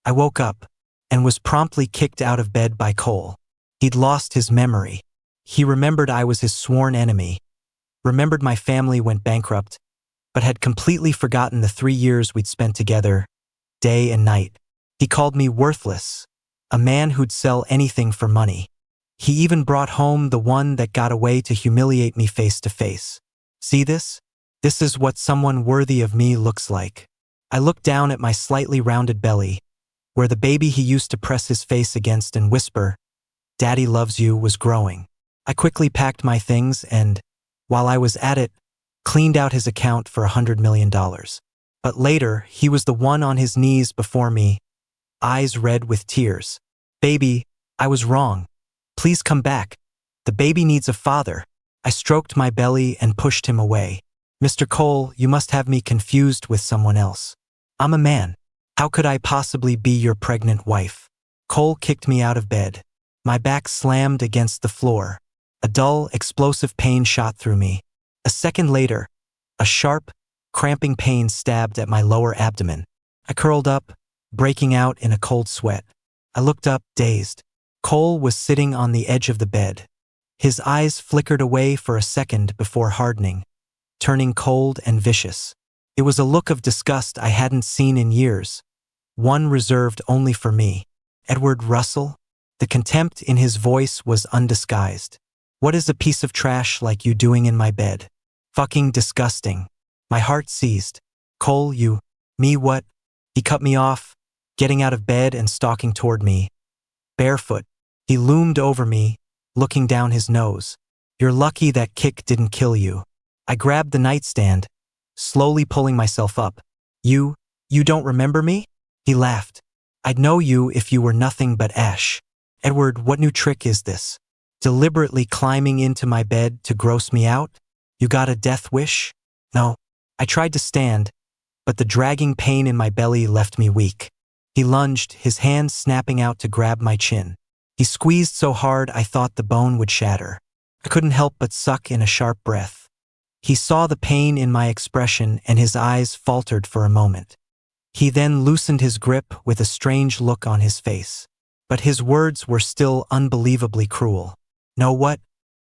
I woke up and was promptly kicked out of bed by Cole. He'd lost his memory. He remembered I was his sworn enemy, remembered my family went bankrupt, but had completely forgotten the 3 years we'd spent together, day and night. He called me worthless, a man who'd sell anything for money. He even brought home the one that got away to humiliate me face to face. See this? This is what someone worthy of me looks like. I looked down at my slightly rounded belly, where the baby he used to press his face against and whisper, "Daddy loves you," was growing. I quickly packed my things and, while I was at it, cleaned out his account for $100 million. But later, he was the one on his knees before me, eyes red with tears. "Baby, I was wrong. Please come back. The baby needs a father." I stroked my belly and pushed him away. "Mr. Cole, you must have me confused with someone else. I'm a man. How could I possibly be your pregnant wife?" Cole kicked me out of bed. My back slammed against the floor. A dull, explosive pain shot through me. A second later, a sharp, cramping pain stabbed at my lower abdomen. I curled up, breaking out in a cold sweat. I looked up, dazed. Cole was sitting on the edge of the bed. His eyes flickered away for a second before hardening, turning cold and vicious. It was a look of disgust I hadn't seen in years, one reserved only for me. "Edward Russell?" The contempt in his voice was undisguised. "What is a piece of trash like you doing in my bed? Fucking disgusting." My heart seized. "Cole, you..." "Me what?" He cut me off, getting out of bed and stalking toward me. Barefoot, he loomed over me, looking down his nose. "You're lucky that kick didn't kill you." I grabbed the nightstand, slowly pulling myself up. You don't remember me?" He laughed. "I'd know you if you were nothing but ash." "Edward, what new trick is this? Deliberately climbing into my bed to gross me out? You got a death wish?" "No." I tried to stand, but the dragging pain in my belly left me weak. He lunged, his hand snapping out to grab my chin. He squeezed so hard I thought the bone would shatter. I couldn't help but suck in a sharp breath. He saw the pain in my expression and his eyes faltered for a moment. He then loosened his grip with a strange look on his face. But his words were still unbelievably cruel. "Know what?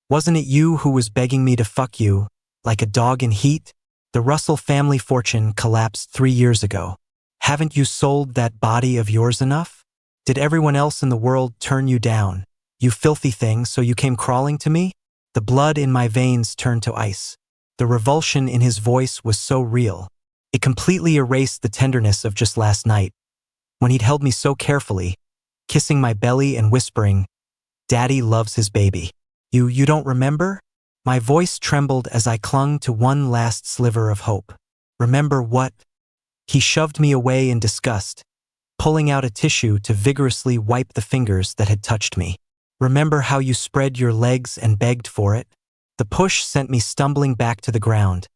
Wasn't it you who was begging me to fuck you, like a dog in heat? The Russell family fortune collapsed 3 years ago. Haven't you sold that body of yours enough? Did everyone else in the world turn you down, you filthy thing, so you came crawling to me?" The blood in my veins turned to ice. The revulsion in his voice was so real. It completely erased the tenderness of just last night, when he'd held me so carefully, kissing my belly and whispering, "Daddy loves his baby." You don't remember?" My voice trembled as I clung to one last sliver of hope. "Remember what?" He shoved me away in disgust, pulling out a tissue to vigorously wipe the fingers that had touched me. "Remember how you spread your legs and begged for it?" The push sent me stumbling back to the ground,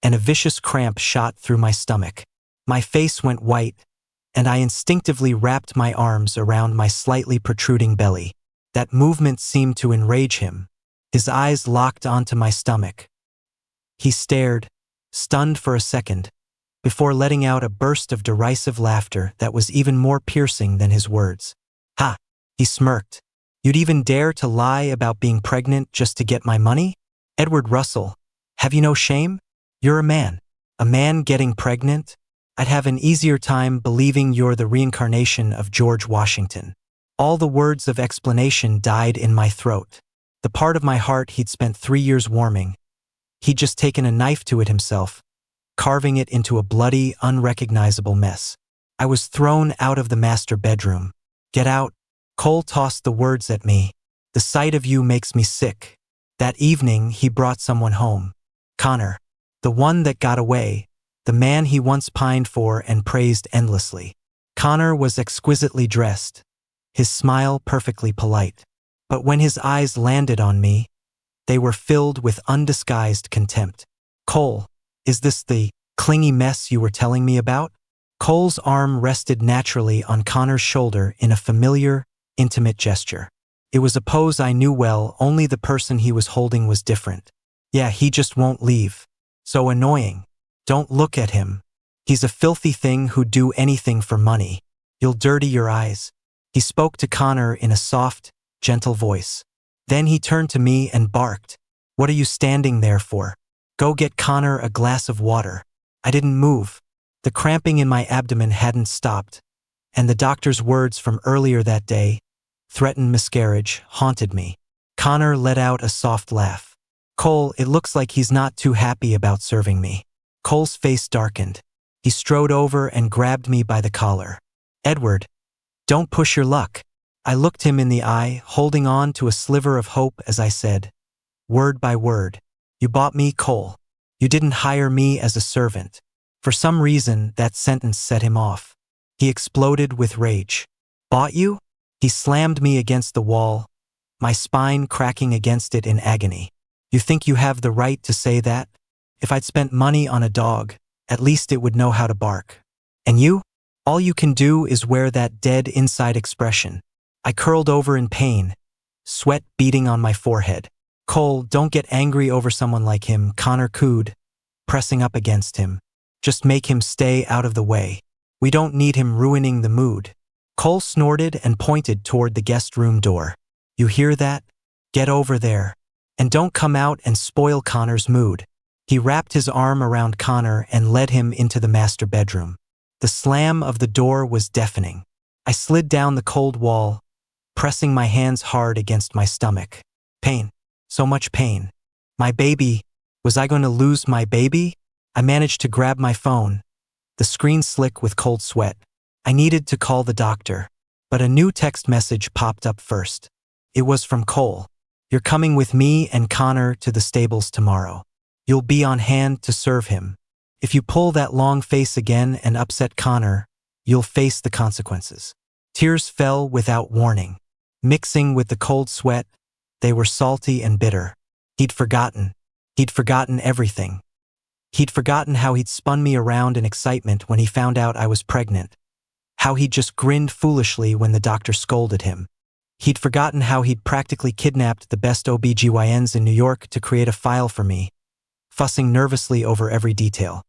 and a vicious cramp shot through my stomach. My face went white, and I instinctively wrapped my arms around my slightly protruding belly. That movement seemed to enrage him. His eyes locked onto my stomach. He stared, stunned for a second, before letting out a burst of derisive laughter that was even more piercing than his words. "Ha!" He smirked. "You'd even dare to lie about being pregnant just to get my money? Edward Russell, have you no shame? You're a man getting pregnant? I'd have an easier time believing you're the reincarnation of George Washington." All the words of explanation died in my throat. The part of my heart he'd spent 3 years warming. He'd just taken a knife to it himself, carving it into a bloody, unrecognizable mess. I was thrown out of the master bedroom. "Get out." Cole tossed the words at me. "The sight of you makes me sick." That evening, he brought someone home. Connor. The one that got away. The man he once pined for and praised endlessly. Connor was exquisitely dressed, his smile perfectly polite. But when his eyes landed on me, they were filled with undisguised contempt. "Cole, is this the clingy mess you were telling me about?" Cole's arm rested naturally on Connor's shoulder in a familiar, intimate gesture. It was a pose I knew well, only the person he was holding was different. "Yeah, he just won't leave. So annoying. Don't look at him. He's a filthy thing who'd do anything for money." You'll dirty your eyes. He spoke to Connor in a soft, gentle voice. Then he turned to me and barked. What are you standing there for? Go get Connor a glass of water. I didn't move. The cramping in my abdomen hadn't stopped, and the doctor's words from earlier that day, threatened miscarriage, haunted me. Connor let out a soft laugh. Cole, it looks like he's not too happy about serving me. Cole's face darkened. He strode over and grabbed me by the collar. Edward, don't push your luck. I looked him in the eye, holding on to a sliver of hope as I said, word by word, you bought me, Cole. You didn't hire me as a servant. For some reason, that sentence set him off. He exploded with rage. Bought you? He slammed me against the wall, my spine cracking against it in agony. You think you have the right to say that? If I'd spent money on a dog, at least it would know how to bark. And you? All you can do is wear that dead inside expression. I curled over in pain, sweat beading on my forehead. Cole, don't get angry over someone like him, Connor cooed, pressing up against him. Just make him stay out of the way. We don't need him ruining the mood. Cole snorted and pointed toward the guest room door. You hear that? Get over there. And don't come out and spoil Connor's mood. He wrapped his arm around Connor and led him into the master bedroom. The slam of the door was deafening. I slid down the cold wall, pressing my hands hard against my stomach. Pain. So much pain. My baby. Was I going to lose my baby? I managed to grab my phone, the screen slick with cold sweat. I needed to call the doctor, but a new text message popped up first. It was from Cole. You're coming with me and Connor to the stables tomorrow. You'll be on hand to serve him. If you pull that long face again and upset Connor, you'll face the consequences. Tears fell without warning. Mixing with the cold sweat, they were salty and bitter. He'd forgotten. He'd forgotten everything. He'd forgotten how he'd spun me around in excitement when he found out I was pregnant. How he'd just grinned foolishly when the doctor scolded him. He'd forgotten how he'd practically kidnapped the best OBGYNs in New York to create a file for me, fussing nervously over every detail.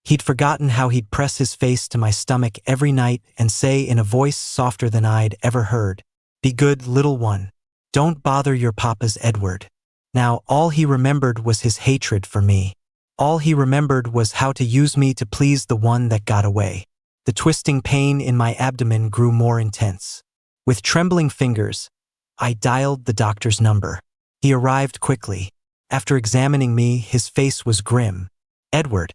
He'd forgotten how he'd press his face to my stomach every night and say in a voice softer than I'd ever heard, "Be good, little one. Don't bother your papa's Edward." Now all he remembered was his hatred for me. All he remembered was how to use me to please the one that got away. The twisting pain in my abdomen grew more intense. With trembling fingers, I dialed the doctor's number. He arrived quickly. After examining me, his face was grim. "Edward,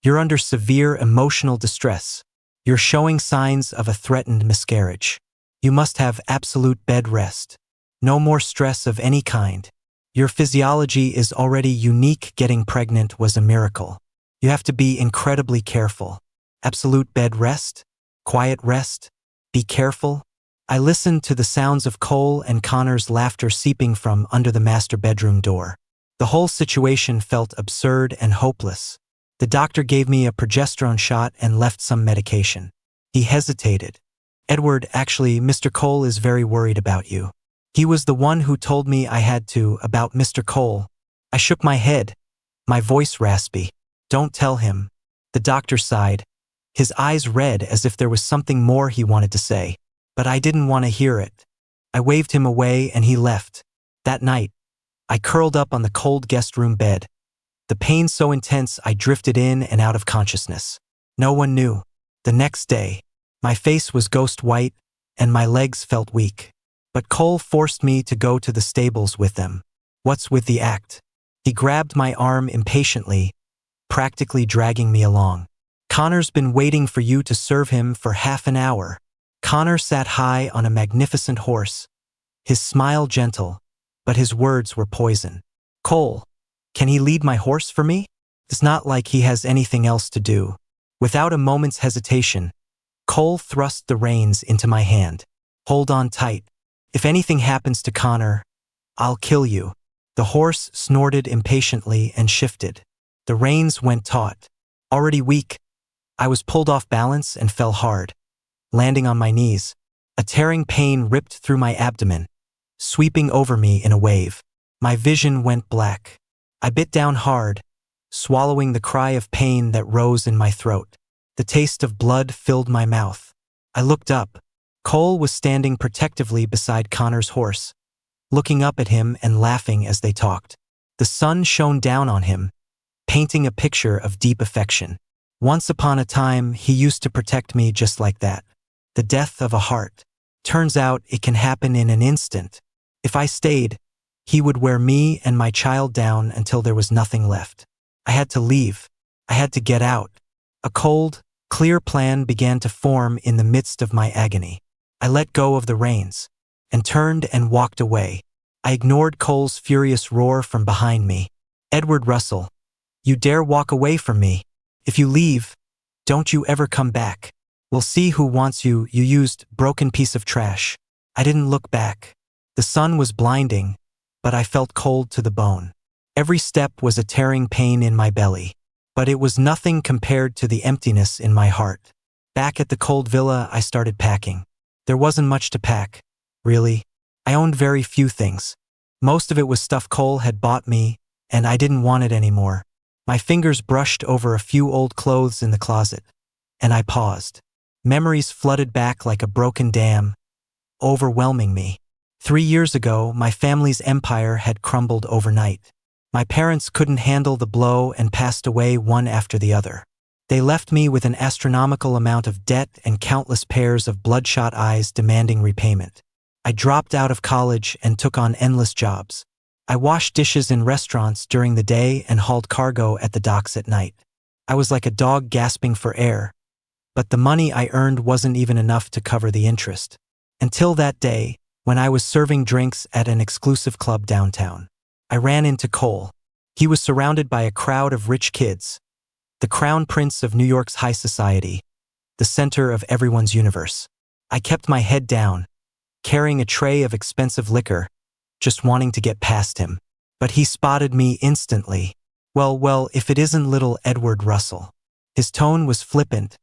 you're under severe emotional distress. You're showing signs of a threatened miscarriage. You must have absolute bed rest. No more stress of any kind. Your physiology is already unique. Getting pregnant was a miracle. You have to be incredibly careful. Absolute bed rest? Quiet rest? Be careful?" I listened to the sounds of Cole and Connor's laughter seeping from under the master bedroom door. The whole situation felt absurd and hopeless. The doctor gave me a progesterone shot and left some medication. He hesitated. "Edward, actually, Mr. Cole is very worried about you. He was the one who told me I had to about Mr. Cole." I shook my head, my voice raspy. "Don't tell him." The doctor sighed, his eyes red as if there was something more he wanted to say. But I didn't want to hear it. I waved him away and he left. That night, I curled up on the cold guest room bed. The pain so intense I drifted in and out of consciousness. No one knew. The next day, my face was ghost white and my legs felt weak. But Cole forced me to go to the stables with them. What's with the act? He grabbed my arm impatiently, practically dragging me along. "Connor's been waiting for you to serve him for half an hour." Connor sat high on a magnificent horse, his smile gentle, but his words were poison. "Cole, can he lead my horse for me? It's not like he has anything else to do." Without a moment's hesitation, Cole thrust the reins into my hand. "Hold on tight. If anything happens to Connor, I'll kill you." The horse snorted impatiently and shifted. The reins went taut. Already weak, I was pulled off balance and fell hard, landing on my knees. A tearing pain ripped through my abdomen, sweeping over me in a wave. My vision went black. I bit down hard, swallowing the cry of pain that rose in my throat. The taste of blood filled my mouth. I looked up. Cole was standing protectively beside Connor's horse, looking up at him and laughing as they talked. The sun shone down on him, painting a picture of deep affection. Once upon a time, he used to protect me just like that. The death of a heart. Turns out it can happen in an instant. If I stayed, he would wear me and my child down until there was nothing left. I had to leave. I had to get out. A cold, clear plan began to form in the midst of my agony. I let go of the reins and turned and walked away. I ignored Cole's furious roar from behind me. Edward Russell, you dare walk away from me? If you leave, don't you ever come back. We'll see who wants you, you used broken piece of trash. I didn't look back. The sun was blinding, but I felt cold to the bone. Every step was a tearing pain in my belly, but it was nothing compared to the emptiness in my heart. Back at the cold villa, I started packing. There wasn't much to pack, really. I owned very few things. Most of it was stuff Cole had bought me, and I didn't want it anymore. My fingers brushed over a few old clothes in the closet, and I paused. Memories flooded back like a broken dam, overwhelming me. 3 years ago, my family's empire had crumbled overnight. My parents couldn't handle the blow and passed away one after the other. They left me with an astronomical amount of debt and countless pairs of bloodshot eyes demanding repayment. I dropped out of college and took on endless jobs. I washed dishes in restaurants during the day and hauled cargo at the docks at night. I was like a dog gasping for air, but the money I earned wasn't even enough to cover the interest. Until that day, when I was serving drinks at an exclusive club downtown. I ran into Cole. He was surrounded by a crowd of rich kids, the crown prince of New York's high society, the center of everyone's universe. I kept my head down, carrying a tray of expensive liquor, just wanting to get past him. But he spotted me instantly. Well, if it isn't little Edward Russell. His tone was flippant,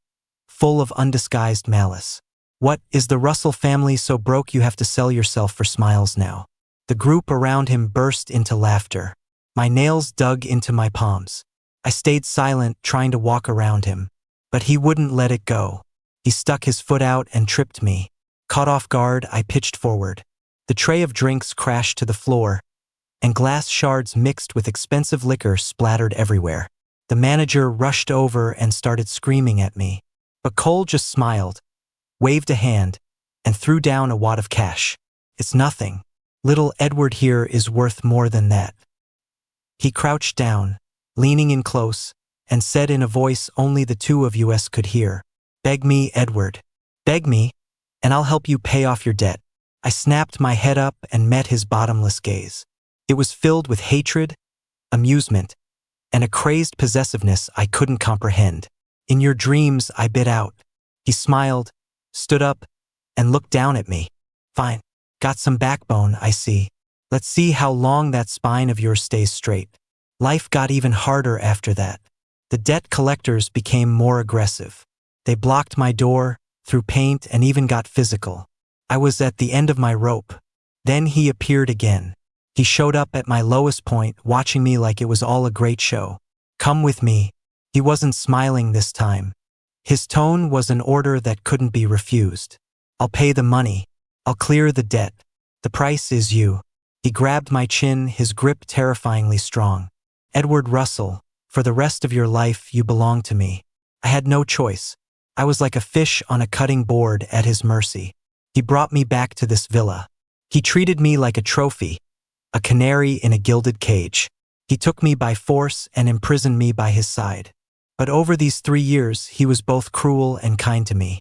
full of undisguised malice. What, is the Russell family so broke you have to sell yourself for smiles now? The group around him burst into laughter. My nails dug into my palms. I stayed silent, trying to walk around him, but he wouldn't let it go. He stuck his foot out and tripped me. Caught off guard, I pitched forward. The tray of drinks crashed to the floor, and glass shards mixed with expensive liquor splattered everywhere. The manager rushed over and started screaming at me, but Cole just smiled, waved a hand, and threw down a wad of cash. It's nothing. Little Edward here is worth more than that. He crouched down, leaning in close, and said in a voice only the two of us could hear, "Beg me, Edward. Beg me, and I'll help you pay off your debt." I snapped my head up and met his bottomless gaze. It was filled with hatred, amusement, and a crazed possessiveness I couldn't comprehend. "In your dreams," I bit out. He smiled, stood up, and looked down at me. "Fine. Got some backbone, I see. Let's see how long that spine of yours stays straight." Life got even harder after that. The debt collectors became more aggressive. They blocked my door, threw paint, and even got physical. I was at the end of my rope. Then he appeared again. He showed up at my lowest point, watching me like it was all a great show. "Come with me." He wasn't smiling this time. His tone was an order that couldn't be refused. "I'll pay the money. I'll clear the debt. The price is you." He grabbed my chin, his grip terrifyingly strong. "Edward Russell, for the rest of your life you belong to me." I had no choice. I was like a fish on a cutting board at his mercy. He brought me back to this villa. He treated me like a trophy, a canary in a gilded cage. He took me by force and imprisoned me by his side. But over these 3 years, he was both cruel and kind to me.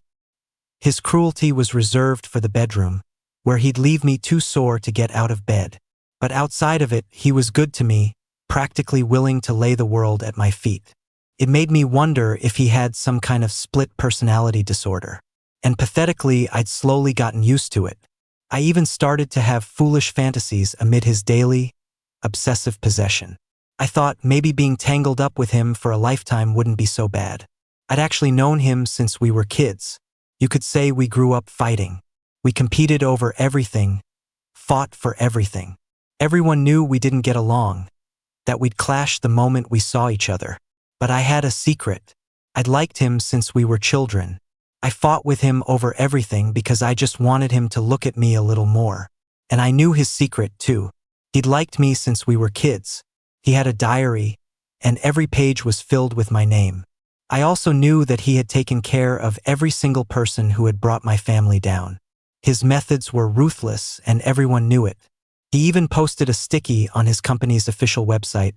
His cruelty was reserved for the bedroom, where he'd leave me too sore to get out of bed. But outside of it, he was good to me, practically willing to lay the world at my feet. It made me wonder if he had some kind of split personality disorder. And pathetically, I'd slowly gotten used to it. I even started to have foolish fantasies amid his daily, obsessive possession. I thought maybe being tangled up with him for a lifetime wouldn't be so bad. I'd actually known him since we were kids. You could say we grew up fighting. We competed over everything, fought for everything. Everyone knew we didn't get along, that we'd clash the moment we saw each other. But I had a secret. I'd liked him since we were children. I fought with him over everything because I just wanted him to look at me a little more. And I knew his secret, too. He'd liked me since we were kids. He had a diary, and every page was filled with my name. I also knew that he had taken care of every single person who had brought my family down. His methods were ruthless, and everyone knew it. He even posted a sticky on his company's official website.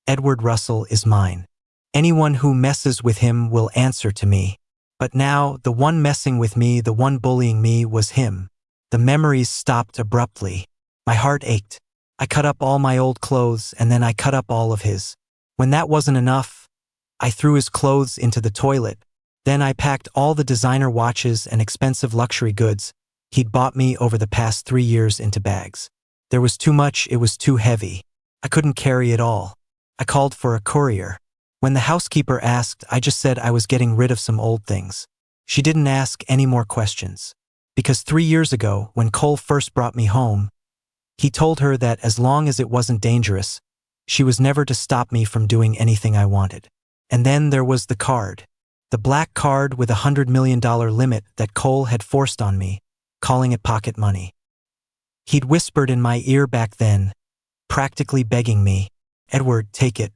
Edward Russell is mine. Anyone who messes with him will answer to me. But now, the one messing with me, the one bullying me, was him. The memories stopped abruptly. My heart ached. I cut up all my old clothes, and then I cut up all of his. When that wasn't enough, I threw his clothes into the toilet. Then I packed all the designer watches and expensive luxury goods he'd bought me over the past 3 years into bags. There was too much, it was too heavy. I couldn't carry it all. I called for a courier. When the housekeeper asked, I just said I was getting rid of some old things. She didn't ask any more questions. Because 3 years ago, when Cole first brought me home, he told her that as long as it wasn't dangerous, she was never to stop me from doing anything I wanted. And then there was the card. The black card with $100 million limit that Cole had forced on me, calling it pocket money. He'd whispered in my ear back then, practically begging me, Edward, take it.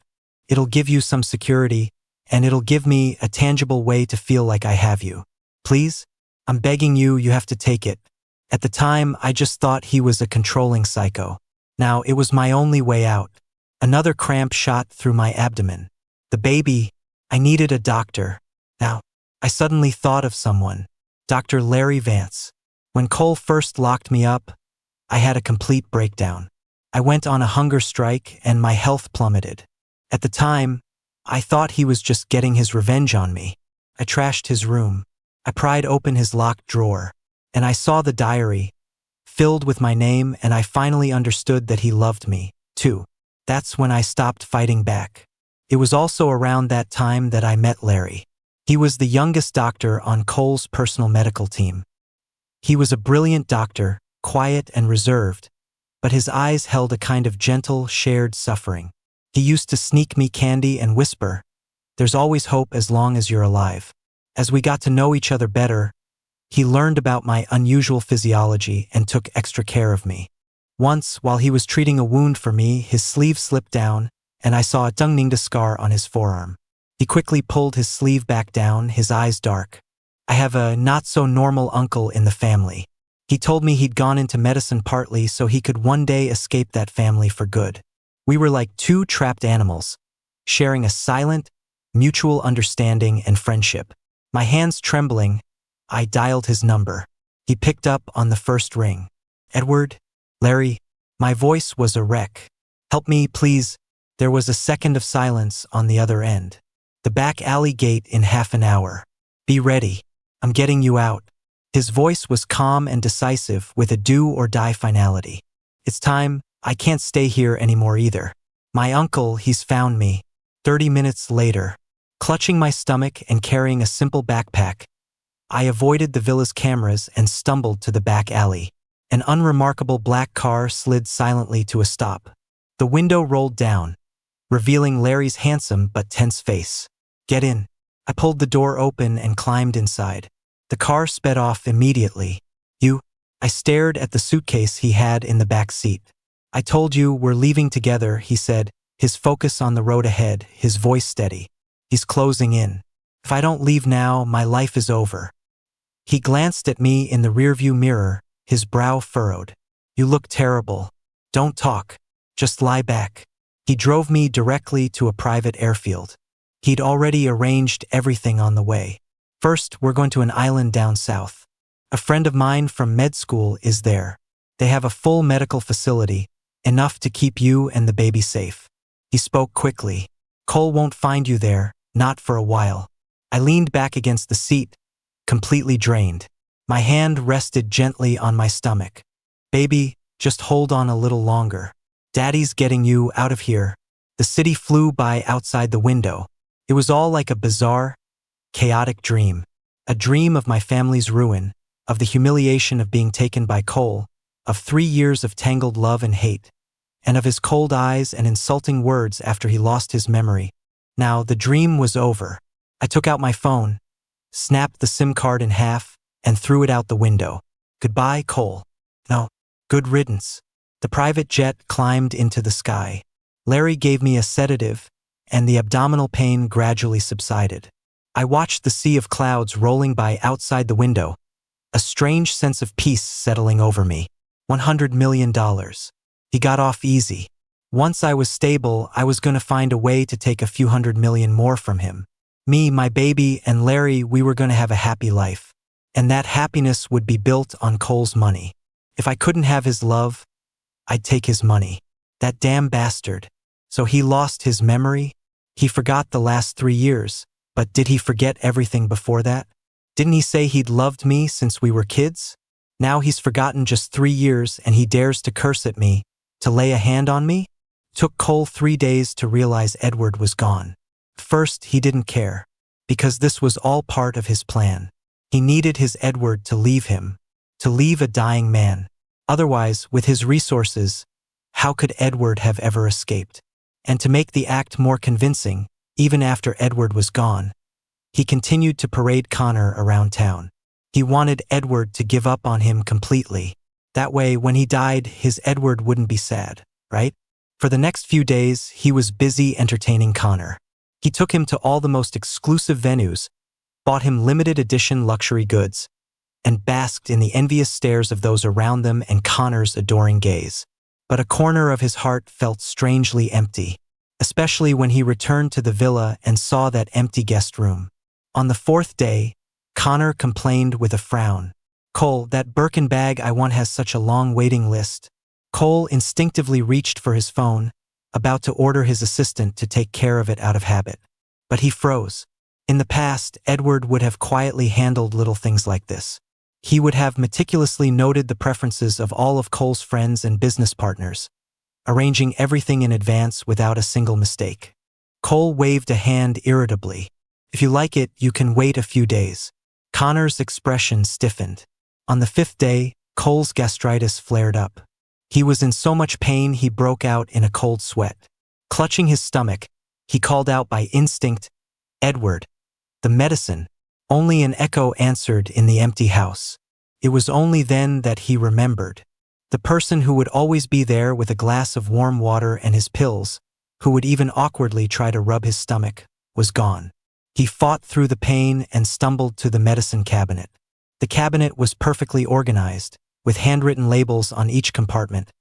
It'll give you some security, and it'll give me a tangible way to feel like I have you. Please? I'm begging you, you have to take it. At the time, I just thought he was a controlling psycho. Now, it was my only way out. Another cramp shot through my abdomen. The baby, I needed a doctor. Now, I suddenly thought of someone. Dr. Larry Vance. When Cole first locked me up, I had a complete breakdown. I went on a hunger strike and my health plummeted. At the time, I thought he was just getting his revenge on me. I trashed his room. I pried open his locked drawer, and I saw the diary, filled with my name, and I finally understood that he loved me, too. That's when I stopped fighting back. It was also around that time that I met Larry. He was the youngest doctor on Cole's personal medical team. He was a brilliant doctor, quiet and reserved, but his eyes held a kind of gentle, shared suffering. He used to sneak me candy and whisper, "There's always hope as long as you're alive." As we got to know each other better, he learned about my unusual physiology and took extra care of me. Once, while he was treating a wound for me, his sleeve slipped down, and I saw a tungninga scar on his forearm. He quickly pulled his sleeve back down, his eyes dark. I have a not-so-normal uncle in the family. He told me he'd gone into medicine partly so he could one day escape that family for good. We were like two trapped animals, sharing a silent, mutual understanding and friendship. My hands trembling, I dialed his number. He picked up on the first ring. "Edward? Larry?" My voice was a wreck. "Help me, please." There was a second of silence on the other end. "The back alley gate in half an hour. Be ready. I'm getting you out." His voice was calm and decisive with a do-or-die finality. "It's time. I can't stay here anymore either. My uncle, he's found me." 30 minutes later, clutching my stomach and carrying a simple backpack, I avoided the villa's cameras and stumbled to the back alley. An unremarkable black car slid silently to a stop. The window rolled down, revealing Larry's handsome but tense face. "Get in." I pulled the door open and climbed inside. The car sped off immediately. "You?" I stared at the suitcase he had in the back seat. "I told you we're leaving together," he said, his focus on the road ahead, his voice steady. "He's closing in. If I don't leave now, my life is over." He glanced at me in the rearview mirror, his brow furrowed. "You look terrible. Don't talk. Just lie back." He drove me directly to a private airfield. He'd already arranged everything on the way. "First, we're going to an island down south. A friend of mine from med school is there. They have a full medical facility, enough to keep you and the baby safe." He spoke quickly. "Cole won't find you there, not for a while." I leaned back against the seat, completely drained. My hand rested gently on my stomach. "Baby, just hold on a little longer. Daddy's getting you out of here." The city flew by outside the window. It was all like a bizarre, chaotic dream. A dream of my family's ruin, of the humiliation of being taken by Cole, of 3 years of tangled love and hate, and of his cold eyes and insulting words after he lost his memory. Now, the dream was over. I took out my phone, snapped the SIM card in half, and threw it out the window. Goodbye, Cole. No. Good riddance. The private jet climbed into the sky. Larry gave me a sedative, and the abdominal pain gradually subsided. I watched the sea of clouds rolling by outside the window, a strange sense of peace settling over me. $100 million. He got off easy. Once I was stable, I was going to find a way to take a few $100 million more from him. Me, my baby, and Larry, we were going to have a happy life. And that happiness would be built on Cole's money. If I couldn't have his love, I'd take his money. That damn bastard. So he lost his memory? He forgot the last 3 years, but did he forget everything before that? Didn't he say he'd loved me since we were kids? Now he's forgotten just 3 years and he dares to curse at me, to lay a hand on me? Took Cole 3 days to realize Edward was gone. First, he didn't care, because this was all part of his plan. He needed his Edward to leave him, to leave a dying man. Otherwise, with his resources, how could Edward have ever escaped? And to make the act more convincing, even after Edward was gone, he continued to parade Connor around town. He wanted Edward to give up on him completely. That way, when he died, his Edward wouldn't be sad, right? For the next few days, he was busy entertaining Connor. He took him to all the most exclusive venues, bought him limited edition luxury goods, and basked in the envious stares of those around them and Connor's adoring gaze. But a corner of his heart felt strangely empty, especially when he returned to the villa and saw that empty guest room. On the 4th day, Connor complained with a frown. Cole, that Birkin bag I want has such a long waiting list. Cole instinctively reached for his phone, about to order his assistant to take care of it out of habit. But he froze. In the past, Edward would have quietly handled little things like this. He would have meticulously noted the preferences of all of Cole's friends and business partners, arranging everything in advance without a single mistake. Cole waved a hand irritably. If you like it, you can wait a few days. Connor's expression stiffened. On the 5th day, Cole's gastritis flared up. He was in so much pain he broke out in a cold sweat. Clutching his stomach, he called out by instinct, "Edward, the medicine." Only an echo answered in the empty house. It was only then that he remembered. The person who would always be there with a glass of warm water and his pills, who would even awkwardly try to rub his stomach, was gone. He fought through the pain and stumbled to the medicine cabinet. The cabinet was perfectly organized, with handwritten labels on each compartment,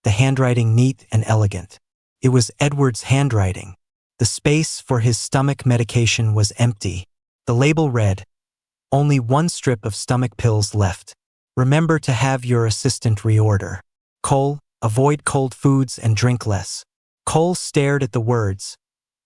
the handwriting neat and elegant. It was Edward's handwriting. The space for his stomach medication was empty. The label read, "Only 1 strip of stomach pills left. Remember to have your assistant reorder. Cole, avoid cold foods and drink less." Cole stared at the words,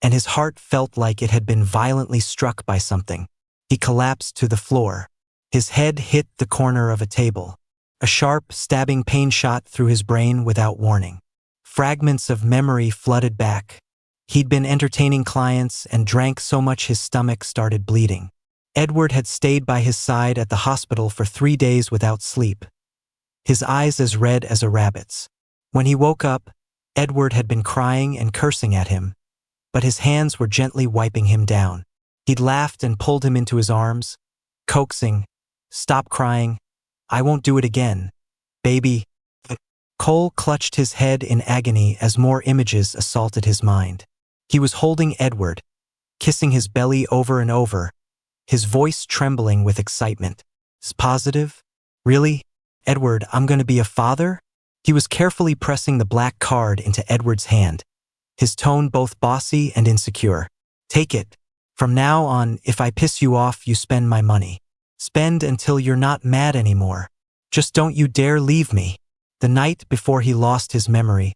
and his heart felt like it had been violently struck by something. He collapsed to the floor. His head hit the corner of a table. A sharp, stabbing pain shot through his brain without warning. Fragments of memory flooded back. He'd been entertaining clients and drank so much his stomach started bleeding. Edward had stayed by his side at the hospital for 3 days without sleep, his eyes as red as a rabbit's. When he woke up, Edward had been crying and cursing at him, but his hands were gently wiping him down. He'd laughed and pulled him into his arms, coaxing, "Stop crying. I won't do it again, baby." Cole clutched his head in agony as more images assaulted his mind. He was holding Edward, kissing his belly over and over, his voice trembling with excitement. "Positive? Really? Edward, I'm going to be a father?" He was carefully pressing the black card into Edward's hand, his tone both bossy and insecure. "Take it. From now on, if I piss you off, you spend my money. Spend until you're not mad anymore. Just don't you dare leave me." The night before he lost his memory,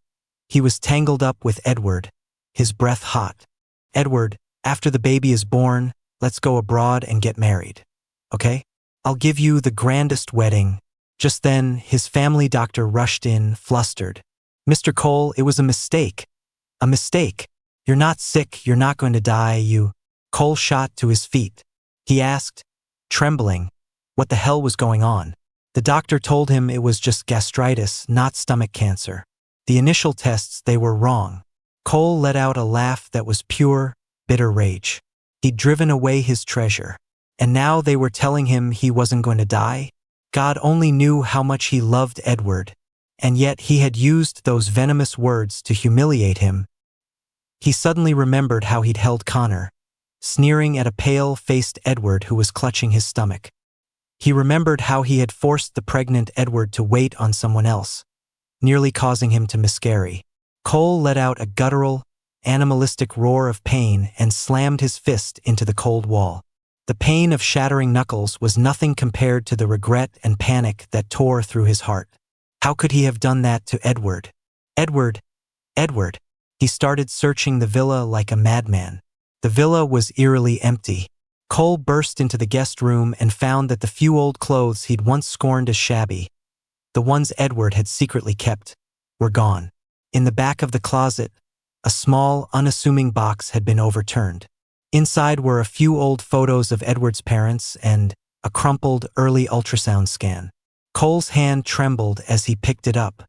he was tangled up with Edward, his breath hot. "Edward, after the baby is born, let's go abroad and get married. Okay? I'll give you the grandest wedding." Just then, his family doctor rushed in, flustered. "Mr. Cole, it was a mistake. A mistake. You're not sick, you're not going to die, you..." Cole shot to his feet. He asked, trembling, what the hell was going on. The doctor told him it was just gastritis, not stomach cancer. The initial tests, they were wrong. Cole let out a laugh that was pure, bitter rage. He'd driven away his treasure. And now they were telling him he wasn't going to die? God only knew how much he loved Edward, and yet he had used those venomous words to humiliate him. He suddenly remembered how he'd held Connor, sneering at a pale-faced Edward who was clutching his stomach. He remembered how he had forced the pregnant Edward to wait on someone else, nearly causing him to miscarry. Cole let out a guttural, animalistic roar of pain and slammed his fist into the cold wall. The pain of shattering knuckles was nothing compared to the regret and panic that tore through his heart. How could he have done that to Edward? Edward! Edward! He started searching the villa like a madman. The villa was eerily empty. Cole burst into the guest room and found that the few old clothes he'd once scorned as shabby, the ones Edward had secretly kept, were gone. In the back of the closet, a small, unassuming box had been overturned. Inside were a few old photos of Edward's parents and a crumpled, early ultrasound scan. Cole's hand trembled as he picked it up.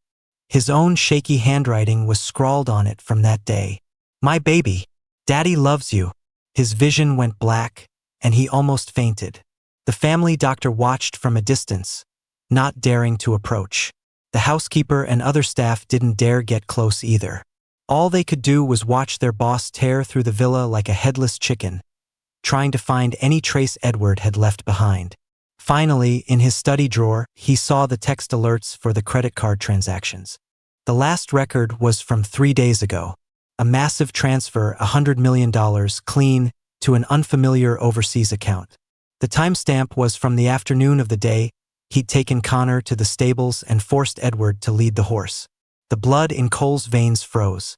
His own shaky handwriting was scrawled on it from that day. "My baby, Daddy loves you." His vision went black, and he almost fainted. The family doctor watched from a distance, not daring to approach. The housekeeper and other staff didn't dare get close either. All they could do was watch their boss tear through the villa like a headless chicken, trying to find any trace Edward had left behind. Finally, in his study drawer, he saw the text alerts for the credit card transactions. The last record was from 3 days ago. A massive transfer, $100 million clean, to an unfamiliar overseas account. The timestamp was from the afternoon of the day he'd taken Connor to the stables and forced Edward to lead the horse. The blood in Cole's veins froze.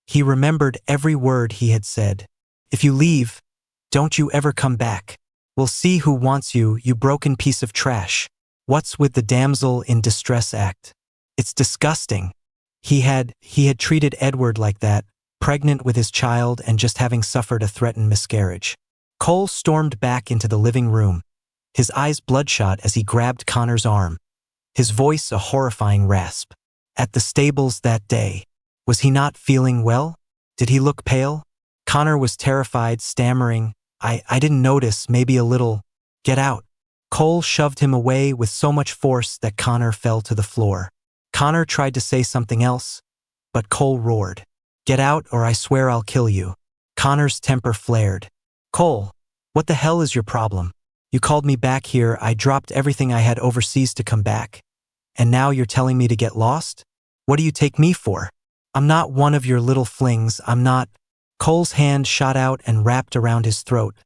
He remembered every word he had said. "If you leave, don't you ever come back. We'll see who wants you, you broken piece of trash. What's with the damsel in distress act? It's disgusting." He had treated Edward like that, pregnant with his child and just having suffered a threatened miscarriage. Cole stormed back into the living room, his eyes bloodshot as he grabbed Connor's arm, his voice a horrifying rasp. At the stables that day, was he not feeling well? Did he look pale? Connor was terrified, stammering, I didn't notice, maybe a little. Get out." Cole shoved him away with so much force that Connor fell to the floor. Connor tried to say something else, but Cole roared, "Get out or I swear I'll kill you." Connor's temper flared. "Cole, what the hell is your problem? You called me back here, I dropped everything I had overseas to come back. And now you're telling me to get lost? What do you take me for? I'm not one of your little flings, I'm not." Cole's hand shot out and wrapped around his throat,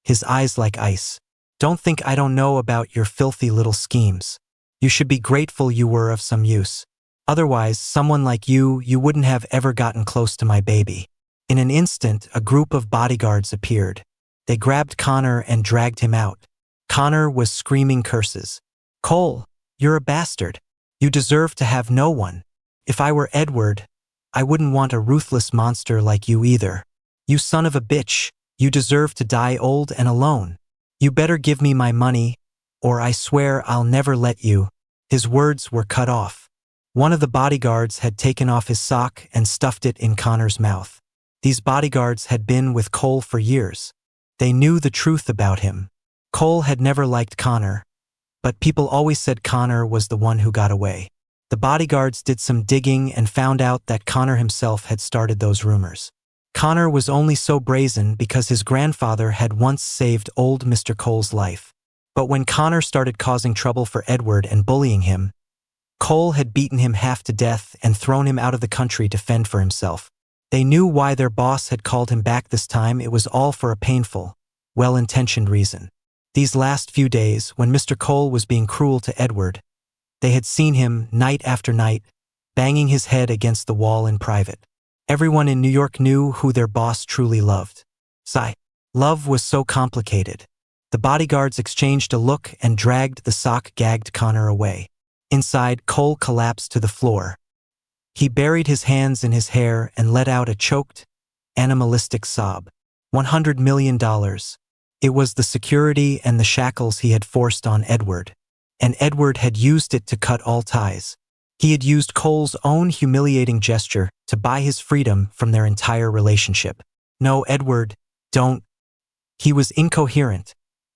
his eyes like ice. "Don't think I don't know about your filthy little schemes. You should be grateful you were of some use. Otherwise, someone like you wouldn't have ever gotten close to my baby." In an instant, a group of bodyguards appeared. They grabbed Connor and dragged him out. Connor was screaming curses. "Cole, you're a bastard. You deserve to have no one. If I were Edward, I wouldn't want a ruthless monster like you either. You son of a bitch, you deserve to die old and alone. You better give me my money, or I swear I'll never let you." His words were cut off. One of the bodyguards had taken off his sock and stuffed it in Connor's mouth. These bodyguards had been with Cole for years. They knew the truth about him. Cole had never liked Connor, but people always said Connor was the one who got away. The bodyguards did some digging and found out that Connor himself had started those rumors. Connor was only so brazen because his grandfather had once saved old Mr. Cole's life. But when Connor started causing trouble for Edward and bullying him, Cole had beaten him half to death and thrown him out of the country to fend for himself. They knew why their boss had called him back this time. It was all for a painful, well-intentioned reason. These last few days, when Mr. Cole was being cruel to Edward, they had seen him, night after night, banging his head against the wall in private. Everyone in New York knew who their boss truly loved. Sigh. Love was so complicated. The bodyguards exchanged a look and dragged the sock-gagged Connor away. Inside, Cole collapsed to the floor. He buried his hands in his hair and let out a choked, animalistic sob. $100 million. It was the security and the shackles he had forced on Edward. And Edward had used it to cut all ties. He had used Cole's own humiliating gesture to buy his freedom from their entire relationship. "No, Edward, don't." He was incoherent,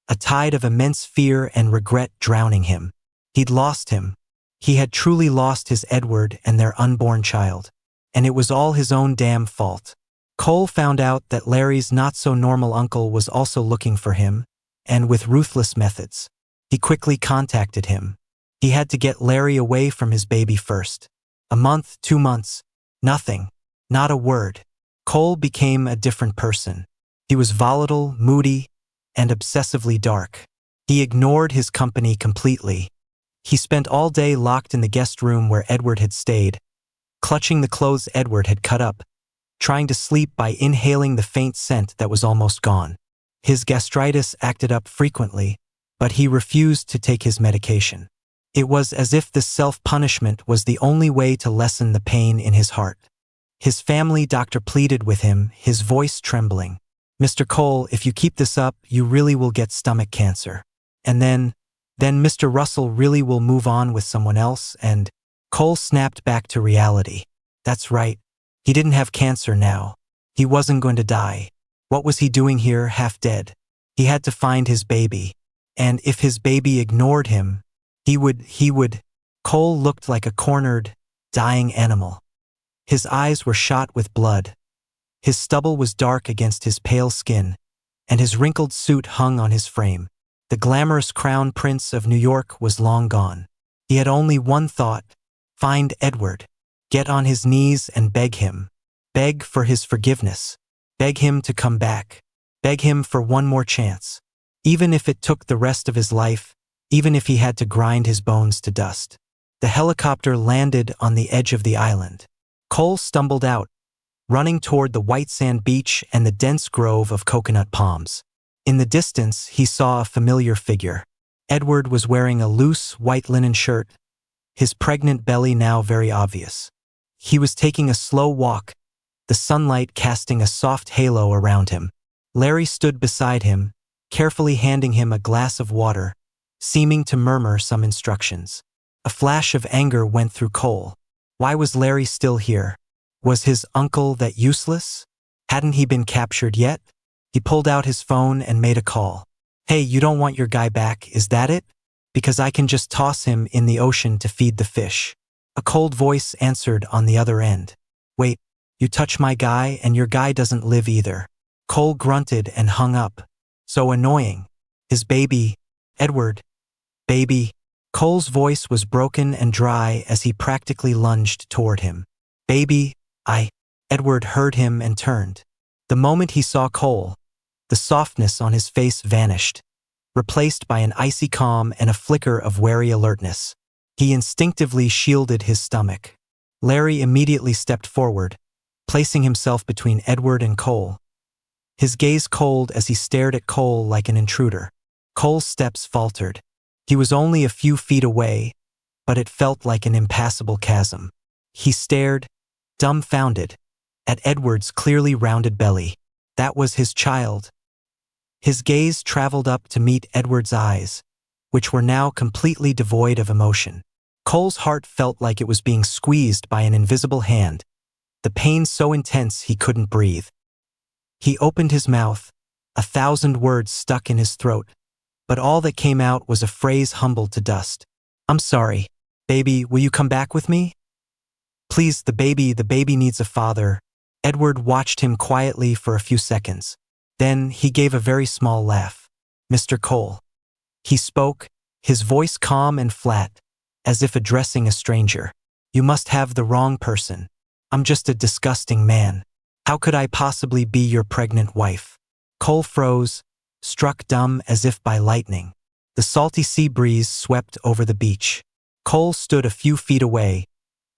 a tide of immense fear and regret drowning him. He'd lost him. He had truly lost his Edward and their unborn child. And it was all his own damn fault. Cole found out that Larry's not-so-normal uncle was also looking for him, and with ruthless methods. He quickly contacted him. He had to get Larry away from his baby first. A month, 2 months, nothing, not a word. Cole became a different person. He was volatile, moody, and obsessively dark. He ignored his company completely. He spent all day locked in the guest room where Edward had stayed, clutching the clothes Edward had cut up, trying to sleep by inhaling the faint scent that was almost gone. His gastritis acted up frequently, but he refused to take his medication. It was as if this self-punishment was the only way to lessen the pain in his heart. His family doctor pleaded with him, his voice trembling. "Mr. Cole, if you keep this up, you really will get stomach cancer. And then Mr. Russell really will move on with someone else," and Cole snapped back to reality. That's right. He didn't have cancer now. He wasn't going to die. What was he doing here, half dead? He had to find his baby. And if his baby ignored him, he would. Cole looked like a cornered, dying animal. His eyes were shot with blood. His stubble was dark against his pale skin, and his wrinkled suit hung on his frame. The glamorous crown prince of New York was long gone. He had only one thought: find Edward. Get on his knees and beg him. Beg for his forgiveness. Beg him to come back. Beg him for one more chance. Even if it took the rest of his life, even if he had to grind his bones to dust. The helicopter landed on the edge of the island. Cole stumbled out, running toward the white sand beach and the dense grove of coconut palms. In the distance, he saw a familiar figure. Edward was wearing a loose, white linen shirt, his pregnant belly now very obvious. He was taking a slow walk, the sunlight casting a soft halo around him. Larry stood beside him, carefully handing him a glass of water, seeming to murmur some instructions. A flash of anger went through Cole. Why was Larry still here? Was his uncle that useless? Hadn't he been captured yet? He pulled out his phone and made a call. "Hey, you don't want your guy back, is that it? Because I can just toss him in the ocean to feed the fish." A cold voice answered on the other end. "Wait, you touch my guy and your guy doesn't live either." Cole grunted and hung up. So annoying. His baby, Edward. Baby. Cole's voice was broken and dry as he practically lunged toward him. "Baby, Edward heard him and turned. The moment he saw Cole, the softness on his face vanished, replaced by an icy calm and a flicker of wary alertness. He instinctively shielded his stomach. Larry immediately stepped forward, placing himself between Edward and Cole. His gaze cold as he stared at Cole like an intruder. Cole's steps faltered. He was only a few feet away, but it felt like an impassable chasm. He stared, dumbfounded, at Edward's clearly rounded belly. That was his child. His gaze traveled up to meet Edward's eyes, which were now completely devoid of emotion. Cole's heart felt like it was being squeezed by an invisible hand, the pain so intense he couldn't breathe. He opened his mouth, 1,000 words stuck in his throat, but all that came out was a phrase humbled to dust. "I'm sorry. Baby, will you come back with me? Please, the baby needs a father." Edward watched him quietly for a few seconds. Then he gave a very small laugh. "Mr. Cole." He spoke, his voice calm and flat, as if addressing a stranger. "You must have the wrong person. I'm just a disgusting man. How could I possibly be your pregnant wife?" Cole froze, struck dumb as if by lightning. The salty sea breeze swept over the beach. Cole stood a few feet away,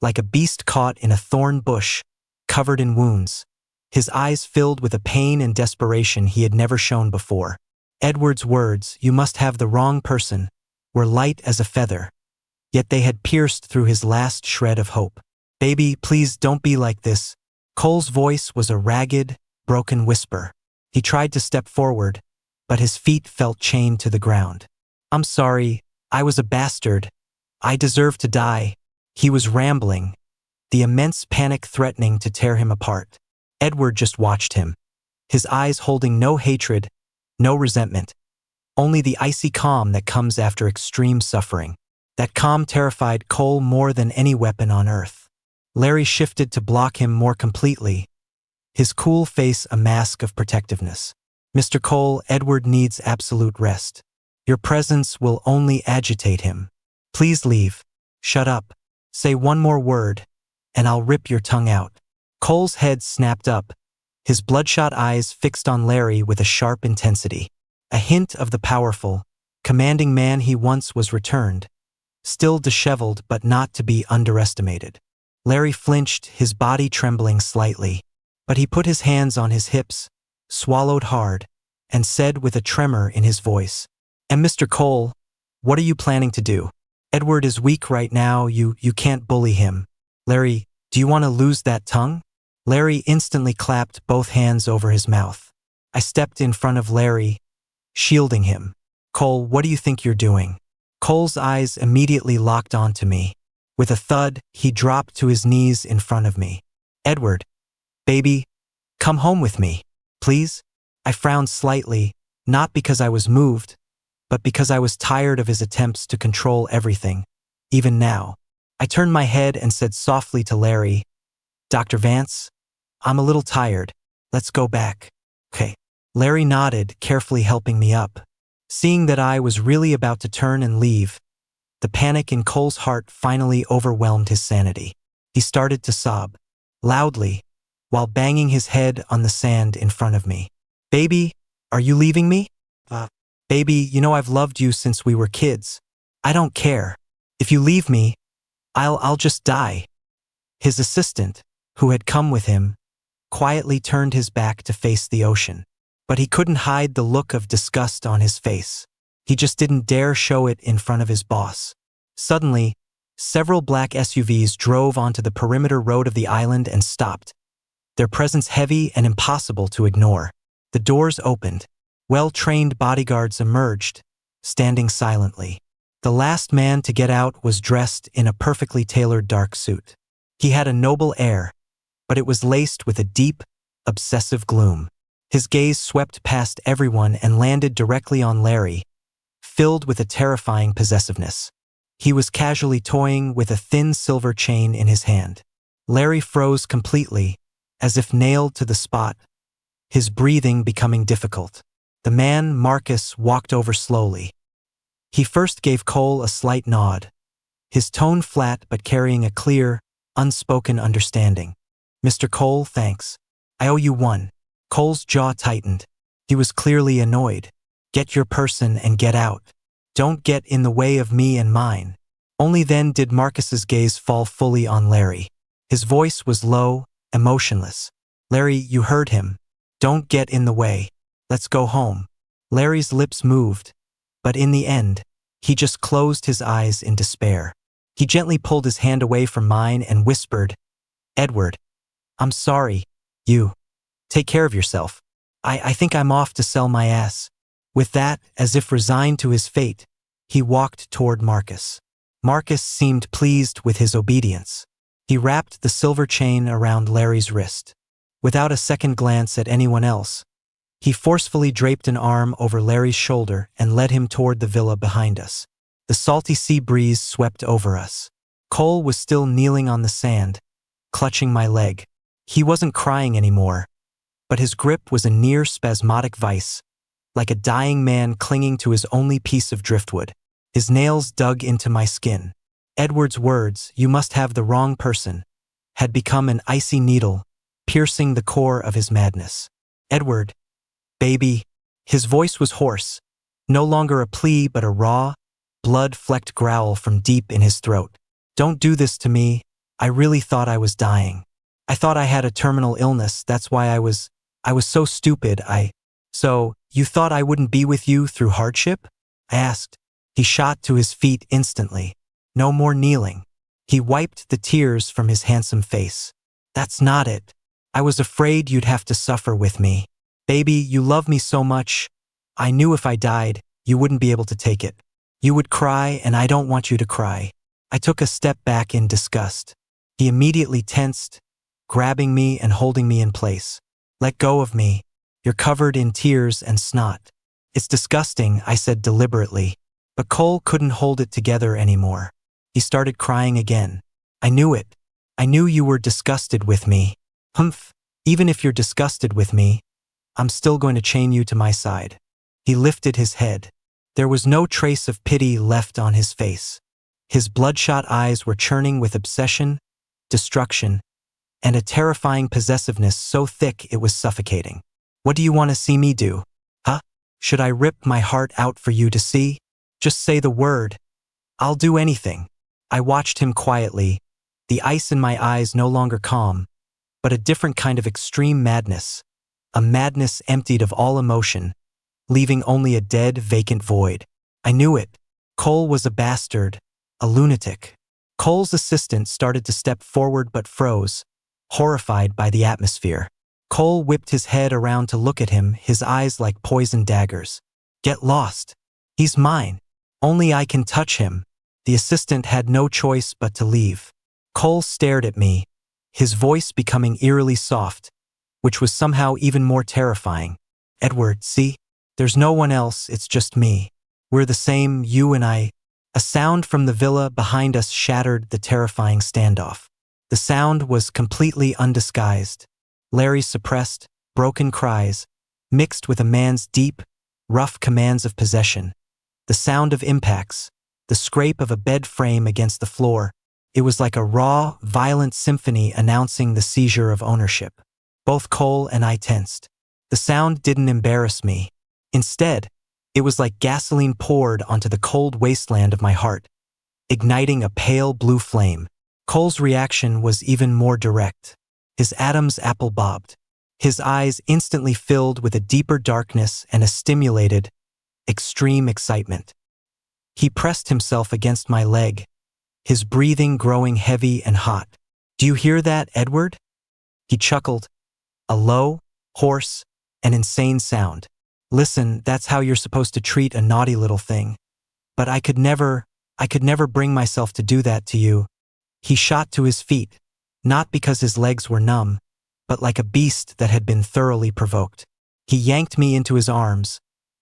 like a beast caught in a thorn bush, covered in wounds, his eyes filled with a pain and desperation he had never shown before. Edward's words, "You must have the wrong person," were light as a feather, yet they had pierced through his last shred of hope. "Baby, please don't be like this." Cole's voice was a ragged, broken whisper. He tried to step forward, but his feet felt chained to the ground. "I'm sorry, I was a bastard. I deserve to die." He was rambling, the immense panic threatening to tear him apart. Edward just watched him, his eyes holding no hatred, no resentment, only the icy calm that comes after extreme suffering. That calm terrified Cole more than any weapon on earth. Larry shifted to block him more completely, his cool face a mask of protectiveness. Mr. Cole, Edward needs absolute rest. Your presence will only agitate him. Please leave. Shut up. Say one more word, and I'll rip your tongue out. Cole's head snapped up, his bloodshot eyes fixed on Larry with a sharp intensity. A hint of the powerful, commanding man he once was returned, still disheveled but not to be underestimated. Larry flinched, his body trembling slightly, but he put his hands on his hips, swallowed hard, and said with a tremor in his voice, "And Mr. Cole, what are you planning to do? Edward is weak right now, you can't bully him. Larry, do you want to lose that tongue?" Larry instantly clapped both hands over his mouth. I stepped in front of Larry, shielding him. "Cole, what do you think you're doing?" Cole's eyes immediately locked onto me. With a thud, he dropped to his knees in front of me. "Edward, baby, come home with me, please?" I frowned slightly, not because I was moved, but because I was tired of his attempts to control everything, even now. I turned my head and said softly to Larry, "Dr. Vance, I'm a little tired. Let's go back." "Okay." Larry nodded, carefully helping me up. Seeing that I was really about to turn and leave, the panic in Cole's heart finally overwhelmed his sanity. He started to sob, loudly, while banging his head on the sand in front of me. "Baby, are you leaving me? Baby, you know I've loved you since we were kids. I don't care. If you leave me, I'll just die." His assistant, who had come with him, quietly turned his back to face the ocean. But he couldn't hide the look of disgust on his face. He just didn't dare show it in front of his boss. Suddenly, several black SUVs drove onto the perimeter road of the island and stopped, their presence heavy and impossible to ignore. The doors opened. Well-trained bodyguards emerged, standing silently. The last man to get out was dressed in a perfectly tailored dark suit. He had a noble air, but it was laced with a deep, obsessive gloom. His gaze swept past everyone and landed directly on Larry, filled with a terrifying possessiveness. He was casually toying with a thin silver chain in his hand. Larry froze completely, as if nailed to the spot, his breathing becoming difficult. The man, Marcus, walked over slowly. He first gave Cole a slight nod, his tone flat but carrying a clear, unspoken understanding. "Mr. Cole, thanks. I owe you one." Cole's jaw tightened. He was clearly annoyed. "Get your person and get out. Don't get in the way of me and mine." Only then did Marcus's gaze fall fully on Larry. His voice was low, emotionless. "Larry, you heard him. Don't get in the way. Let's go home." Larry's lips moved, but in the end, he just closed his eyes in despair. He gently pulled his hand away from mine and whispered, "Edward, I'm sorry. You. Take care of yourself. I think I'm off to sell my ass." With that, as if resigned to his fate, he walked toward Marcus. Marcus seemed pleased with his obedience. He wrapped the silver chain around Larry's wrist. Without a second glance at anyone else, he forcefully draped an arm over Larry's shoulder and led him toward the villa behind us. The salty sea breeze swept over us. Cole was still kneeling on the sand, clutching my leg. He wasn't crying anymore, but his grip was a near spasmodic vice, like a dying man clinging to his only piece of driftwood. His nails dug into my skin. Edward's words, "You must have the wrong person," had become an icy needle, piercing the core of his madness. "Edward, baby." His voice was hoarse, no longer a plea but a raw, blood-flecked growl from deep in his throat. "Don't do this to me. I really thought I was dying. I thought I had a terminal illness, that's why I was so stupid. So, you thought I wouldn't be with you through hardship?" I asked. He shot to his feet instantly. No more kneeling. He wiped the tears from his handsome face. "That's not it. I was afraid you'd have to suffer with me. Baby, you love me so much. I knew if I died, you wouldn't be able to take it. You would cry, and I don't want you to cry." I took a step back in disgust. He immediately tensed, grabbing me and holding me in place. "Let go of me. You're covered in tears and snot." It's disgusting, I said deliberately. But Cole couldn't hold it together anymore. He started crying again. I knew it. I knew you were disgusted with me. Humph, even if you're disgusted with me, I'm still going to chain you to my side. He lifted his head. There was no trace of pity left on his face. His bloodshot eyes were churning with obsession, destruction, and a terrifying possessiveness so thick it was suffocating. What do you want to see me do? Huh? Should I rip my heart out for you to see? Just say the word. I'll do anything. I watched him quietly, the ice in my eyes no longer calm, but a different kind of extreme madness, a madness emptied of all emotion, leaving only a dead, vacant void. I knew it. Cole was a bastard, a lunatic. Cole's assistant started to step forward but froze, horrified by the atmosphere. Cole whipped his head around to look at him, his eyes like poisoned daggers. Get lost. He's mine. Only I can touch him. The assistant had no choice but to leave. Cole stared at me, his voice becoming eerily soft, which was somehow even more terrifying. Edward, see? There's no one else, it's just me. We're the same, you and I. A sound from the villa behind us shattered the terrifying standoff. The sound was completely undisguised. Larry's suppressed, broken cries, mixed with a man's deep, rough commands of possession. The sound of impacts, the scrape of a bed frame against the floor. It was like a raw, violent symphony announcing the seizure of ownership. Both Cole and I tensed. The sound didn't embarrass me. Instead, it was like gasoline poured onto the cold wasteland of my heart, igniting a pale blue flame. Cole's reaction was even more direct. His Adam's apple bobbed. His eyes instantly filled with a deeper darkness and a stimulated, extreme excitement. He pressed himself against my leg, his breathing growing heavy and hot. Do you hear that, Edward? He chuckled, a low, hoarse, and insane sound. Listen, that's how you're supposed to treat a naughty little thing. But I could never bring myself to do that to you. He shot to his feet, not because his legs were numb, but like a beast that had been thoroughly provoked. He yanked me into his arms,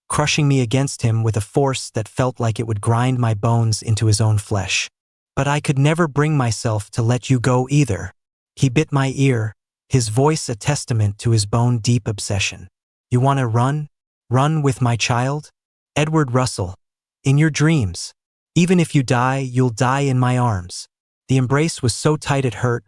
crushing me against him with a force that felt like it would grind my bones into his own flesh. But I could never bring myself to let you go either. He bit my ear, his voice a testament to his bone-deep obsession. You want to run? Run with my child? Edward Russell. In your dreams. Even if you die, you'll die in my arms. The embrace was so tight it hurt,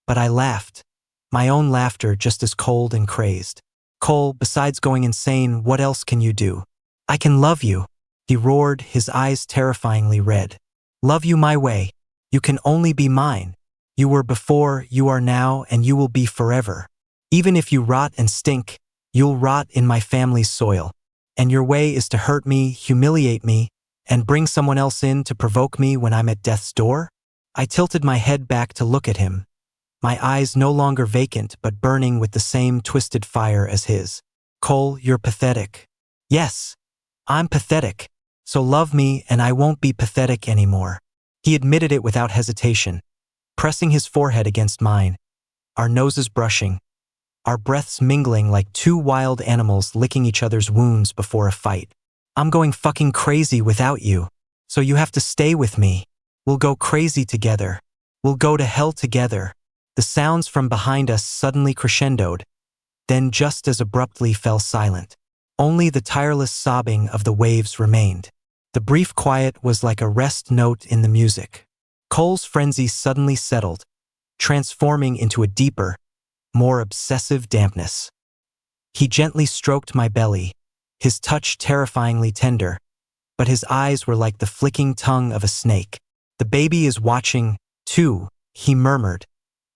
but I laughed. My own laughter just as cold and crazed. Cole, besides going insane, what else can you do? I can love you. He roared, his eyes terrifyingly red. Love you my way. You can only be mine. You were before, you are now, and you will be forever. Even if you rot and stink, you'll rot in my family's soil. And your way is to hurt me, humiliate me, and bring someone else in to provoke me when I'm at death's door? I tilted my head back to look at him, my eyes no longer vacant but burning with the same twisted fire as his. Cole, you're pathetic. Yes, I'm pathetic. So love me and I won't be pathetic anymore. He admitted it without hesitation, pressing his forehead against mine, our noses brushing, our breaths mingling like two wild animals licking each other's wounds before a fight. I'm going fucking crazy without you, so you have to stay with me. We'll go crazy together. We'll go to hell together. The sounds from behind us suddenly crescendoed, then just as abruptly fell silent. Only the tireless sobbing of the waves remained. The brief quiet was like a rest note in the music. Cole's frenzy suddenly settled, transforming into a deeper, more obsessive dampness. He gently stroked my belly, his touch terrifyingly tender, but his eyes were like the flicking tongue of a snake. The baby is watching, too, he murmured,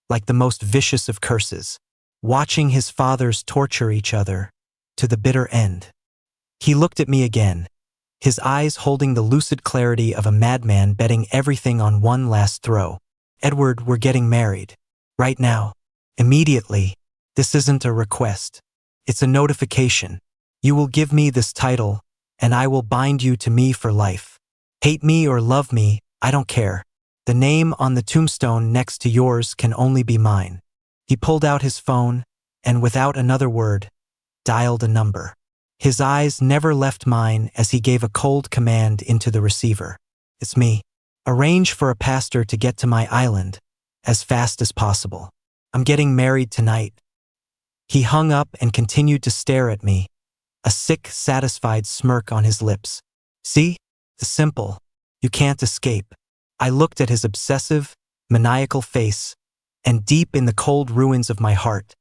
like the most vicious of curses, watching his fathers torture each other, to the bitter end. He looked at me again, his eyes holding the lucid clarity of a madman betting everything on one last throw. Edward, we're getting married. Right now. Immediately. This isn't a request. It's a notification. You will give me this title, and I will bind you to me for life. Hate me or love me, I don't care. The name on the tombstone next to yours can only be mine. He pulled out his phone, and without another word, dialed a number. His eyes never left mine as he gave a cold command into the receiver. It's me. Arrange for a pastor to get to my island as fast as possible. I'm getting married tonight. He hung up and continued to stare at me, a sick, satisfied smirk on his lips. See? The simple. You can't escape. I looked at his obsessive, maniacal face, and deep in the cold ruins of my heart,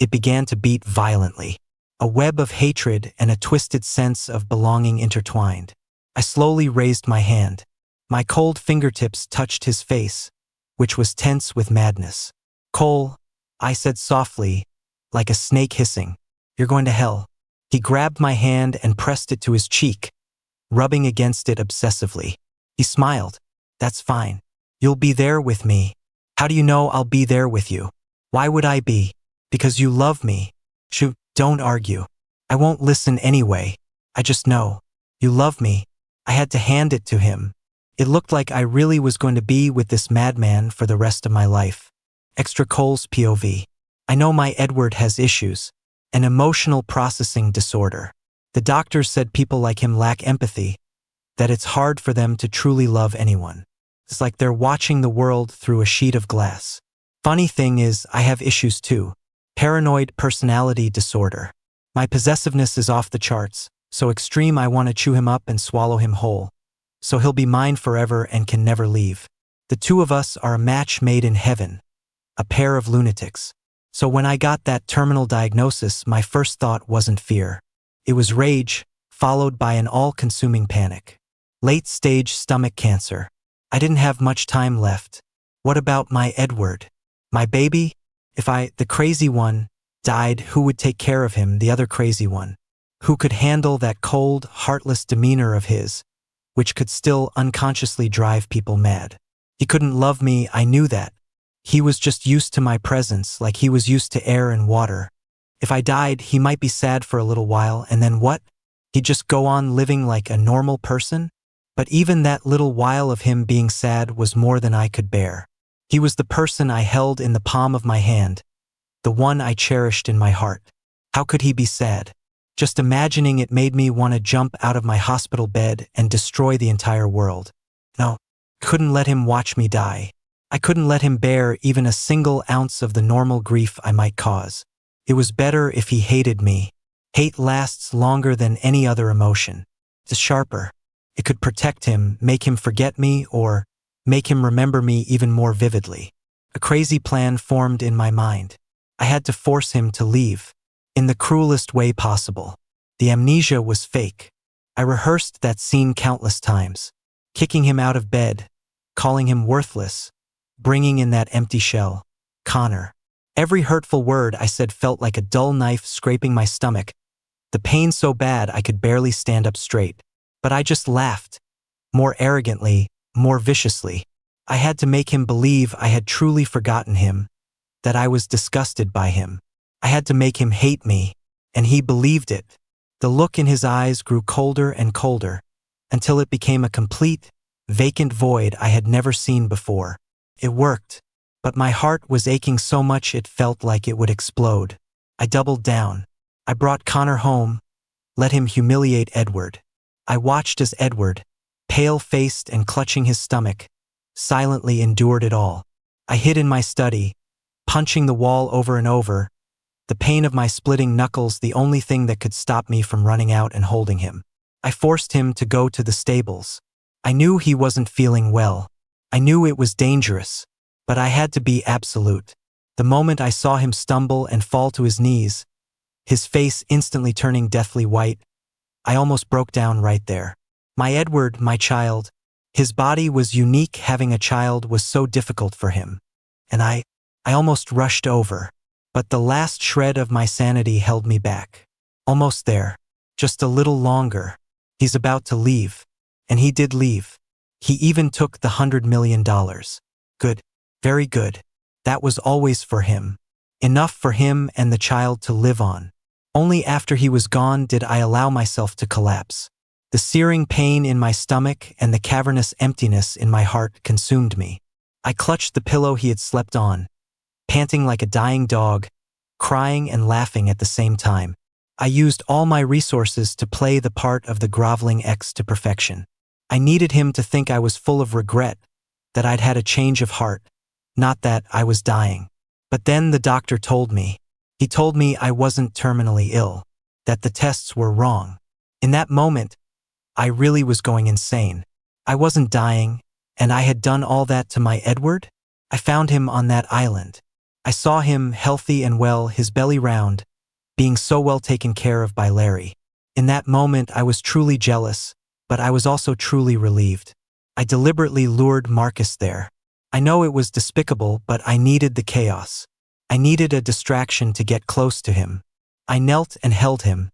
it began to beat violently. A web of hatred and a twisted sense of belonging intertwined. I slowly raised my hand. My cold fingertips touched his face, which was tense with madness. Cole, I said softly, like a snake hissing, you're going to hell. He grabbed my hand and pressed it to his cheek, rubbing against it obsessively. He smiled. That's fine. You'll be there with me. How do you know I'll be there with you? Why would I be? Because you love me. Shoot, don't argue. I won't listen anyway. I just know. You love me. I had to hand it to him. It looked like I really was going to be with this madman for the rest of my life. Extra Cole's POV. I know my Edward has issues. An emotional processing disorder. The doctors said people like him lack empathy, that it's hard for them to truly love anyone. It's like they're watching the world through a sheet of glass. Funny thing is, I have issues too. Paranoid personality disorder. My possessiveness is off the charts, so extreme I want to chew him up and swallow him whole. So he'll be mine forever and can never leave. The two of us are a match made in heaven. A pair of lunatics. So when I got that terminal diagnosis, my first thought wasn't fear. It was rage, followed by an all-consuming panic. Late-stage stomach cancer. I didn't have much time left. What about my Edward? My baby? If the crazy one, died, who would take care of him, the other crazy one? Who could handle that cold, heartless demeanor of his, which could still unconsciously drive people mad? He couldn't love me, I knew that. He was just used to my presence, like he was used to air and water. If I died, he might be sad for a little while, and then what? He'd just go on living like a normal person? But even that little while of him being sad was more than I could bear. He was the person I held in the palm of my hand, the one I cherished in my heart. How could he be sad? Just imagining it made me want to jump out of my hospital bed and destroy the entire world. No, couldn't let him watch me die. I couldn't let him bear even a single ounce of the normal grief I might cause. It was better if he hated me. Hate lasts longer than any other emotion. It's sharper. It could protect him, make him forget me, or make him remember me even more vividly. A crazy plan formed in my mind. I had to force him to leave, in the cruelest way possible. The amnesia was fake. I rehearsed that scene countless times, kicking him out of bed, calling him worthless, bringing in that empty shell, Connor. Every hurtful word I said felt like a dull knife scraping my stomach, the pain so bad I could barely stand up straight. But I just laughed, more arrogantly, more viciously. I had to make him believe I had truly forgotten him, that I was disgusted by him. I had to make him hate me, and he believed it. The look in his eyes grew colder and colder, until it became a complete, vacant void I had never seen before. It worked, but my heart was aching so much it felt like it would explode. I doubled down. I brought Connor home, let him humiliate Edward. I watched as Edward, pale-faced and clutching his stomach, silently endured it all. I hid in my study, punching the wall over and over, the pain of my splitting knuckles the only thing that could stop me from running out and holding him. I forced him to go to the stables. I knew he wasn't feeling well. I knew it was dangerous, but I had to be absolute. The moment I saw him stumble and fall to his knees, his face instantly turning deathly white, I almost broke down right there. My Edward, my child. His body was unique. Having a child was so difficult for him. And I almost rushed over. But the last shred of my sanity held me back. Almost there. Just a little longer. He's about to leave. And he did leave. He even took the $100 million. Good. Very good. That was always for him. Enough for him and the child to live on. Only after he was gone did I allow myself to collapse. The searing pain in my stomach and the cavernous emptiness in my heart consumed me. I clutched the pillow he had slept on, panting like a dying dog, crying and laughing at the same time. I used all my resources to play the part of the groveling ex to perfection. I needed him to think I was full of regret, that I'd had a change of heart, not that I was dying. But then the doctor told me. He told me I wasn't terminally ill, that the tests were wrong. In that moment, I really was going insane. I wasn't dying, and I had done all that to my Edward? I found him on that island. I saw him healthy and well, his belly round, being so well taken care of by Larry. In that moment, I was truly jealous, but I was also truly relieved. I deliberately lured Marcus there. I know it was despicable, but I needed the chaos. I needed a distraction to get close to him. I knelt and held him,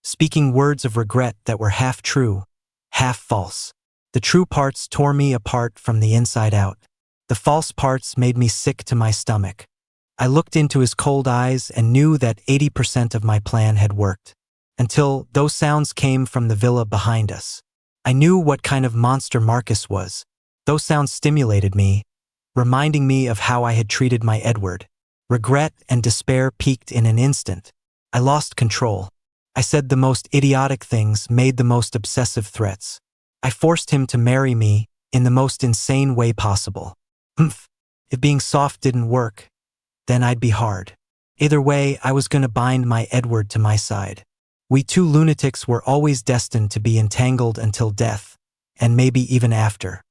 speaking words of regret that were half true, half false. The true parts tore me apart from the inside out. The false parts made me sick to my stomach. I looked into his cold eyes and knew that 80% of my plan had worked. Until those sounds came from the villa behind us. I knew what kind of monster Marcus was. Those sounds stimulated me, reminding me of how I had treated my Edward. Regret and despair peaked in an instant. I lost control. I said the most idiotic things, made the most obsessive threats. I forced him to marry me in the most insane way possible. If being soft didn't work, then I'd be hard. Either way, I was going to bind my Edward to my side. We two lunatics were always destined to be entangled until death, and maybe even after.